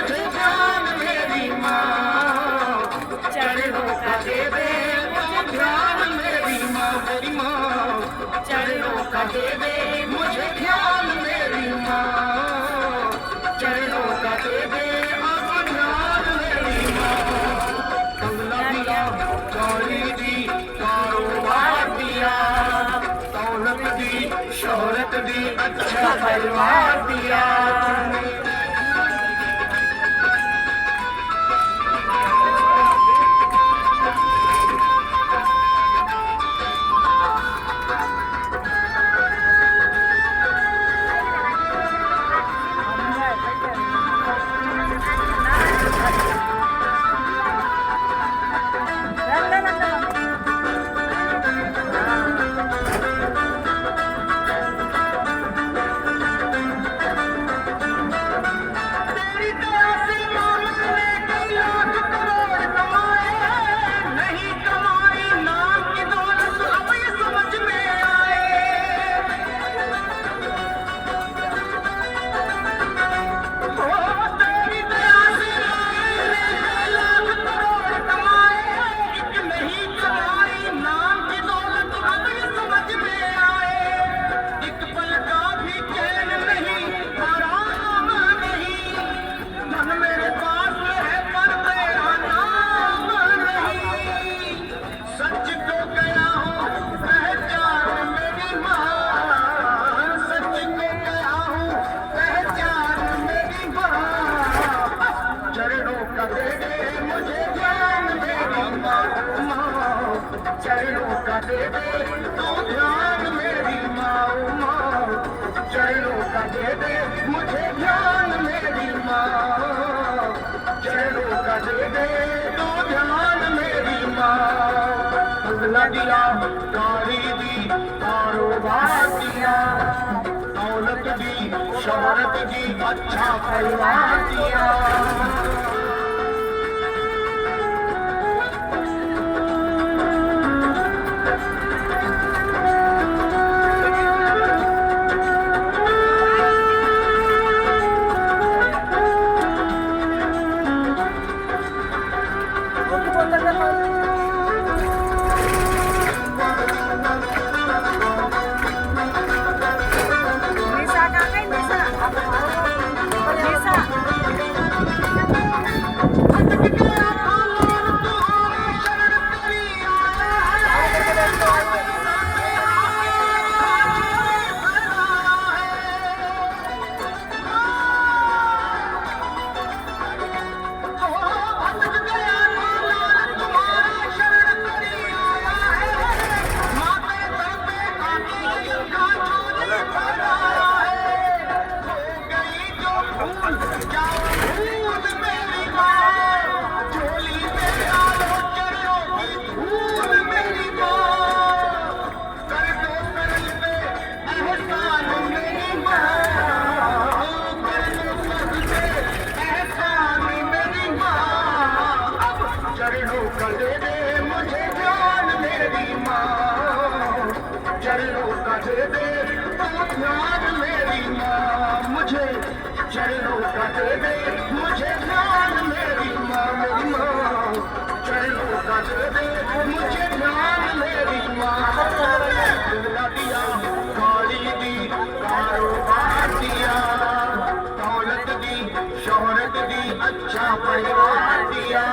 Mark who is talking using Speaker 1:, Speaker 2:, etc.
Speaker 1: मुझे ध्यान मेरी माँ, चरणों का दे दे मुझे ध्यान मेरी माँ, मेरी माँ चरणों का दे दे मुझे ध्यान मेरी माँ, चरणों का दे दे अब ध्यान मेरी माँ। बंगला दिया, गाड़ी दी, कारोबार दिया, दौलत दी, शोहरत दी, अच्छा परिवार दिया। चरणों का दे दे तो ध्यान मेरी माँ, चरणों का दे दे मुझे ध्यान मेरी माँ, चरणों का दे दे तो ध्यान मेरी माँ। बंगला दिया, गाड़ी दी, कारोबार दिया, दौलत दी, शोहरत दी, अच्छा परिवार दिया। चरणों का दे दे तो ध्यान मेरी माँ, मुझे चरणों का दे दे मुझे ध्यान मेरी माँ, मेरी माँ चरणों का दे दे मुझे ध्यान मेरी माँ। बंगला दिया, गाड़ी दी, कारोबार दिया, दौलत दी, शोहरत दी, अच्छा परिवार दिया।